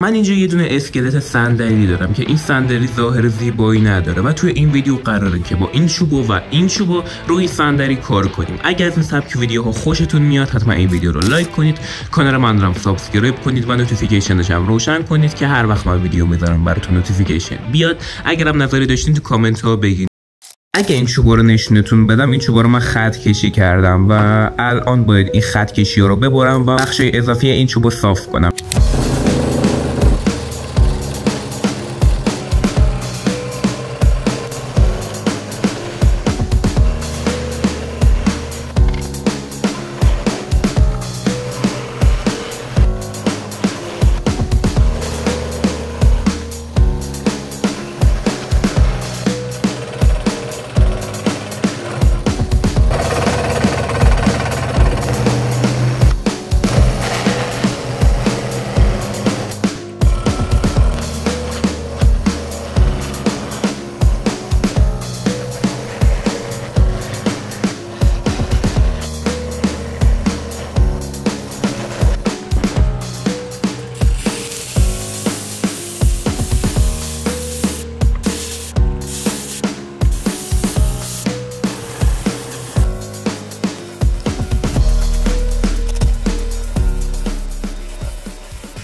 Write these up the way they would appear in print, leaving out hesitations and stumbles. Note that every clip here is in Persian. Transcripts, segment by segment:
من اینجا یه دونه اسکلت صندلی دارم که این صندلی ظاهر زیبایی نداره و توی این ویدیو قراره که با این چوب و این چوب روی صندلی کار کنیم. اگر از این سبک ویدیوها خوشتون میاد حتما این ویدیو رو لایک کنید، کانال من رو سابسکرایب کنید و نوتیفیکیشنش هم روشن کنید که هر وقت من ویدیو میذارم براتون نوتیفیکیشن بیاد. اگرم نظری داشتین تو کامنت ها بگین. اگه این چوبا رو نشونتون بدم، این چوبا رو من خط کشی کردم و الان باید این خط کشی رو ببرم و بخش اضافی این چوب رو صاف کنم.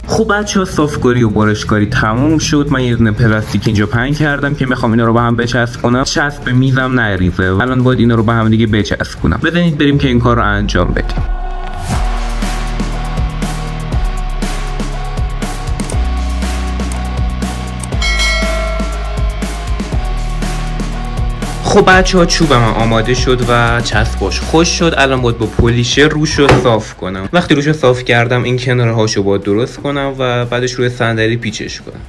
خب بچه‌ها، صافکاری و بارشکاری تموم شد. من یه دونه پلاستیک اینجا پهن کردم که میخوام اینا رو به هم بچسبونم. چسب به میزم نریزه. الان باید اینا رو به هم دیگه بچسبونم. بزنید بریم که این کار رو انجام بدیم. خب بچه‌ها، چوبم آماده شد و چسباش خوش شد. الان باید با پولیشه روش رو صاف کنم. وقتی روش رو صاف کردم این کنارهاشو باید درست کنم و بعدش روی صندلی پیچش کنم.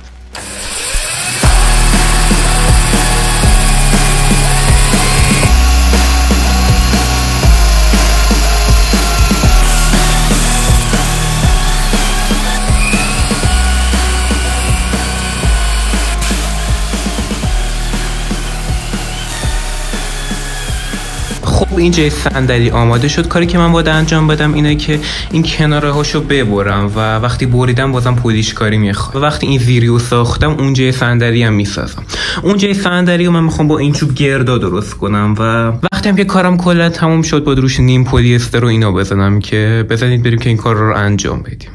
اینجا صندلی آماده شد. کاری که من باید انجام بدم اینه که این کناره هاشو ببرم و وقتی بریدم بازم پولیش کاری میخواد. و وقتی این زیریو ساختم اونجا صندلی هم میسازم. اونجا صندلی رو من میخوام با این چوب گردا درست کنم و وقتی هم که کارم کلا تموم شد باید روش نیم پلی استر و اینا بزنم که بزنید بریم که این کار رو انجام بدیم.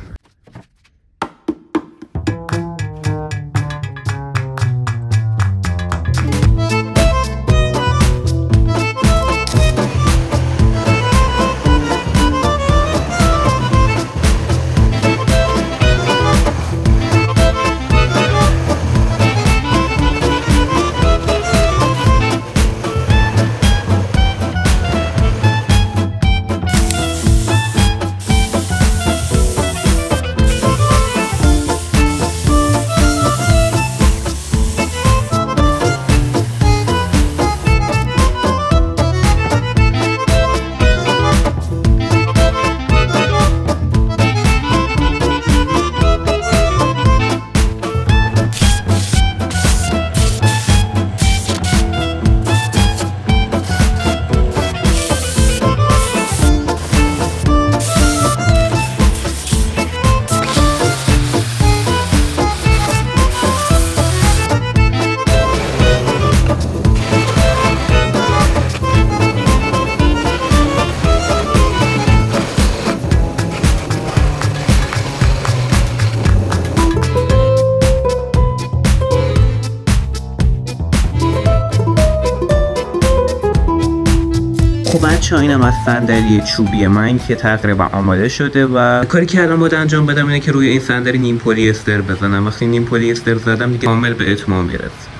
خب بچه‌ها، اینم از صندلی چوبی من که تقریبا آماده شده و کاری که الان باید انجام بدم اینه که روی این صندلی نیم پلی استر بزنم. وقتی نیم پلی استر زدم دیگه کامل به اتمام میرسه.